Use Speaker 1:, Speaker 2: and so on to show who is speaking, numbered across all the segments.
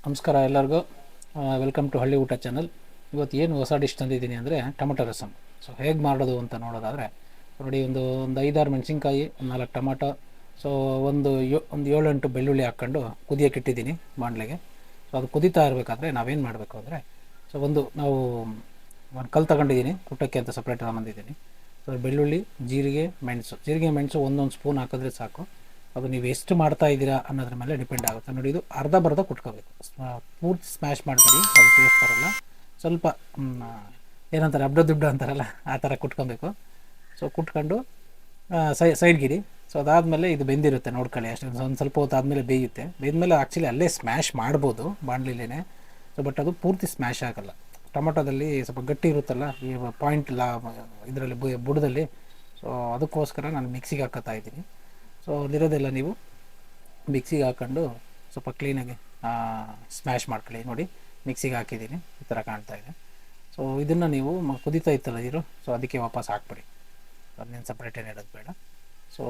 Speaker 1: ನಮಸ್ಕಾರ ಎಲ್ಲರಿಗೂ. Welcome to ಹಳ್ಳಿ ಊಟ ಚಾನಲ್. ಇವತ್ತು ಏನು ಹೊಸ ಡಿಶ್ ತಂದಿದ್ದೀನಿ ಅಂದರೆ ಟೊಮಟೊ ರಸಮ್. ಸೊ ಹೇಗೆ ಮಾಡೋದು ಅಂತ ನೋಡೋದಾದರೆ ನೋಡಿ, ಒಂದು 5-6 ಮೆಣಸಿನ್ಕಾಯಿ, 4 ಟೊಮಟೊ, ಸೊ ಒಂದು 7-8 ಬೆಳ್ಳುಳ್ಳಿ ಹಾಕ್ಕೊಂಡು ಕುದಿಯೋಕೆ ಇಟ್ಟಿದ್ದೀನಿ ಬಾಣಲೆಗೆ. ಸೊ ಅದು ಕುದೀತಾ ಇರಬೇಕಾದ್ರೆ ನಾವೇನು ಮಾಡಬೇಕು ಅಂದರೆ, ಸೊ ನಾವು ಒಂದು ಕಲ್ಲು ತಗೊಂಡಿದ್ದೀನಿ ಊಟಕ್ಕೆ ಅಂತ ಸಪ್ರೇಟ್ ಬಂದಿದ್ದೀನಿ. ಸೊ ಬೆಳ್ಳುಳ್ಳಿ, ಜೀರಿಗೆ ಮೆಣಸು ಒಂದೊಂದು ಸ್ಪೂನ್ ಹಾಕಿದ್ರೆ ಸಾಕು. ಅದು ನೀವು ಎಷ್ಟು ಮಾಡ್ತಾ ಇದ್ದೀರಾ ಅನ್ನೋದ್ರ ಮೇಲೆ ಡಿಪೆಂಡ್ ಆಗುತ್ತೆ. ನೋಡಿ, ಇದು ಅರ್ಧ ಕುಟ್ಕೋಬೇಕು, ಪೂರ್ತಿ ಸ್ಮ್ಯಾಶ್ ಮಾಡಬೇಡಿ, ಅದು ಟೇಸ್ಟ್ ಬರೋಲ್ಲ. ಸ್ವಲ್ಪ ಏನಂತಾರೆ, ದುಡ್ಡು ಅಂತಾರಲ್ಲ, ಆ ಥರ ಕುಟ್ಕೊಬೇಕು. ಸೊ ಕುಟ್ಕೊಂಡು ಸೈಡ್ಗಿಡಿ. ಸೊ ಅದಾದಮೇಲೆ ಇದು ಬೆಂದಿರುತ್ತೆ ನೋಡ್ಕೊಳ್ಳಿ, ಅಷ್ಟೇ. ಒಂದು ಸ್ವಲ್ಪ ಹೊತ್ತು ಆದಮೇಲೆ ಬೇಯುತ್ತೆ. ಬೇಯ್ದಮೇಲೆ ಆ್ಯಕ್ಚುಲಿ ಅಲ್ಲೇ ಸ್ಮ್ಯಾಶ್ ಮಾಡ್ಬೋದು ಬಾಣಲಿಲೇ. ಸೊ ಬಟ್ ಅದು ಪೂರ್ತಿ ಸ್ಮ್ಯಾಶ್ ಆಗೋಲ್ಲ. ಟೊಮೊಟೊದಲ್ಲಿ ಸ್ವಲ್ಪ ಗಟ್ಟಿ ಇರುತ್ತಲ್ಲ, ಈ ಪಾಯಿಂಟ್ ಇದರಲ್ಲಿ ಬುಡದಲ್ಲಿ. ಸೊ ಅದಕ್ಕೋಸ್ಕರ ನಾನು ಮಿಕ್ಸಿಗೆ ಹಾಕೋತಾ ಇದ್ದೀನಿ. ಸೊ ಅಲ್ಲಿರೋದೆಲ್ಲ ನೀವು ಮಿಕ್ಸಿಗೆ ಹಾಕ್ಕೊಂಡು ಸ್ವಲ್ಪ ಕ್ಲೀನಾಗಿ ಸ್ಮ್ಯಾಶ್ ಮಾಡ್ಕೊಳ್ಳಿ. ನೋಡಿ, ಮಿಕ್ಸಿಗೆ ಹಾಕಿದ್ದೀನಿ, ಈ ಥರ ಕಾಣ್ತಾ ಇದೆ. ಸೊ ಇದನ್ನು ನೀವು ಕುದೀತಾ ಇತ್ತಲ್ಲ ನೀರು, ಸೊ ಅದಕ್ಕೆ ವಾಪಸ್ ಹಾಕ್ಬಿಡಿ. ಅದನ್ನೇನು ಸಪ್ರೇಟ್ ಏನು ಇಡೋದು ಬೇಡ. ಸೊ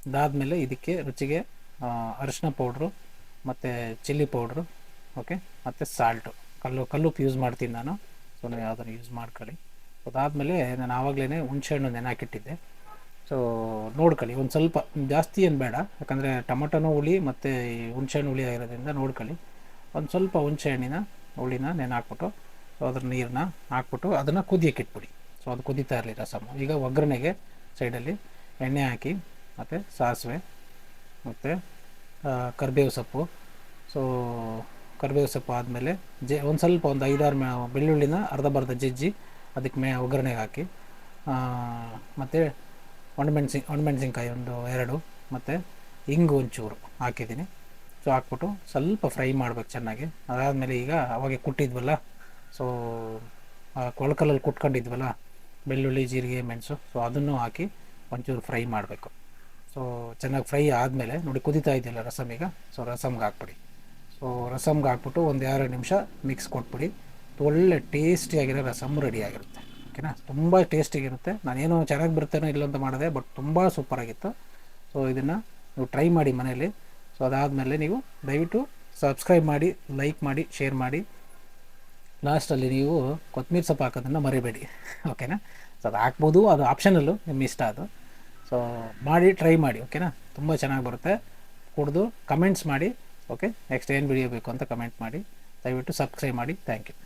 Speaker 1: ಅದಾದಮೇಲೆ ಇದಕ್ಕೆ ರುಚಿಗೆ ಅರಿಶಿನ ಪೌಡ್ರು ಮತ್ತು ಚಿಲ್ಲಿ ಪೌಡ್ರು, ಓಕೆ, ಮತ್ತು ಸಾಲ್ಟು, ಕಲ್ಲುಪ್ಪು ಯೂಸ್ ಮಾಡ್ತೀನಿ ನಾನು. ಸೊ ನೀವು ಅದನ್ನು ಯೂಸ್ ಮಾಡ್ಕೊಳ್ಳಿ. ಅದಾದಮೇಲೆ ನಾನು ಆವಾಗಲೇ ಹುಣಸೆಹಣ್ಣು ನೆನೆಹಾಕಿಟ್ಟಿದ್ದೆ. ಸೊ ನೋಡ್ಕೊಳ್ಳಿ, ಒಂದು ಸ್ವಲ್ಪ ಜಾಸ್ತಿ ಏನು ಬೇಡ, ಯಾಕಂದರೆ ಟೊಮೊಟೊನೂ ಹುಳಿ ಮತ್ತು ಈ ಹುಣಸೆಹಣ್ಣು ಹುಳಿ ಆಗಿರೋದ್ರಿಂದ ನೋಡ್ಕೊಳ್ಳಿ. ಒಂದು ಸ್ವಲ್ಪ ಹುಣಸೆಹಣ್ಣಿನ ಹುಳಿನ ಹಾಕ್ಬಿಟ್ಟು, ಸೊ ಅದ್ರ ನೀರನ್ನ ಹಾಕ್ಬಿಟ್ಟು ಅದನ್ನು ಕುದಿಯೋಕೆ ಇಟ್ಬಿಡಿ. ಸೊ ಅದು ಕುದೀತಾ ಇರಲಿ ರಸಮ್. ಈಗ ಒಗ್ಗರಣೆಗೆ ಸೈಡಲ್ಲಿ ಎಣ್ಣೆ ಹಾಕಿ, ಮತ್ತು ಸಾಸಿವೆ ಮತ್ತು ಕರಿಬೇವು ಸೊಪ್ಪು. ಸೊ ಕರಿಬೇವು ಸೊಪ್ಪು ಆದಮೇಲೆ ಒಂದು ಸ್ವಲ್ಪ ಒಂದು 5-6 ಬೆಳ್ಳುಳ್ಳಿನ ಅರ್ಧ ಜಜ್ಜಿ ಅದಕ್ಕೆ ಒಗ್ಗರಣೆಗೆ ಹಾಕಿ, ಮತ್ತು ಒಣಮೆಣಸಿನ್ಕಾಯಿ ಒಂದು 2, ಮತ್ತು ಹಿಂಗು ಒಂಚೂರು ಹಾಕಿದ್ದೀನಿ. ಸೊ ಹಾಕ್ಬಿಟ್ಟು ಸ್ವಲ್ಪ ಫ್ರೈ ಮಾಡಬೇಕು ಚೆನ್ನಾಗಿ. ಅದಾದಮೇಲೆ ಈಗ ಅವಾಗೆ ಕುಟ್ಟಿದ್ವಲ್ಲ, ಸೊ ಕೊಳಕಲ್ಲಲ್ಲಿ ಕುಟ್ಕೊಂಡಿದ್ವಲ್ಲ ಬೆಳ್ಳುಳ್ಳಿ, ಜೀರಿಗೆ, ಮೆಣಸು, ಸೊ ಅದನ್ನು ಹಾಕಿ ಒಂಚೂರು ಫ್ರೈ ಮಾಡಬೇಕು. ಸೊ ಚೆನ್ನಾಗಿ ಫ್ರೈ ಆದಮೇಲೆ ನೋಡಿ, ಕುದೀತಾ ಇದೆಯಲ್ಲ ರಸಮ್ ಈಗ, ಸೊ ರಸಮ್ಗೆ ಹಾಕ್ಬಿಡಿ. ಸೊ ರಸಮ್ಗೆ ಹಾಕ್ಬಿಟ್ಟು ಒಂದು 2 ನಿಮಿಷ ಮಿಕ್ಸ್ ಕೊಟ್ಬಿಡಿ. ಒಳ್ಳೆ ಟೇಸ್ಟಿಯಾಗಿರೋ ರಸಮ್ ರೆಡಿ ಆಗಿರುತ್ತೆ. ಓಕೆನಾ, ತುಂಬ ಟೇಸ್ಟಿಗಿರುತ್ತೆ. ನಾನೇನು ಚೆನ್ನಾಗಿ ಬರ್ತೇನೋ ಇಲ್ಲ ಅಂತ ಮಾಡಿದೆ, ಬಟ್ ತುಂಬ ಸೂಪರಾಗಿತ್ತು. ಸೊ ಇದನ್ನು ನೀವು ಟ್ರೈ ಮಾಡಿ ಮನೇಲಿ. ಸೊ ಅದಾದಮೇಲೆ ನೀವು ದಯವಿಟ್ಟು ಸಬ್ಸ್ಕ್ರೈಬ್ ಮಾಡಿ, ಲೈಕ್ ಮಾಡಿ, ಶೇರ್ ಮಾಡಿ. ಲಾಸ್ಟಲ್ಲಿ ನೀವು ಕೊತ್ತಂಬರಿ ಸೊಪ್ಪು ಹಾಕೋದನ್ನು ಮರಿಬೇಡಿ, ಓಕೆನಾ. ಸೊ ಅದು ಹಾಕ್ಬೋದು, ಅದು ಆಪ್ಷನಲ್ಲು, ನಿಮ್ಮ ಇಷ್ಟ ಅದು. ಸೊ ಮಾಡಿ, ಟ್ರೈ ಮಾಡಿ, ಓಕೆನಾ. ತುಂಬ ಚೆನ್ನಾಗಿ ಬರುತ್ತೆ. ಕುಡಿದು ಕಮೆಂಟ್ಸ್ ಮಾಡಿ, ಓಕೆ. ನೆಕ್ಸ್ಟ್ ಏನು ವಿಡಿಯೋ ಬೇಕು ಅಂತ ಕಮೆಂಟ್ ಮಾಡಿ. ದಯವಿಟ್ಟು ಸಬ್ಸ್ಕ್ರೈಬ್ ಮಾಡಿ. Thank you.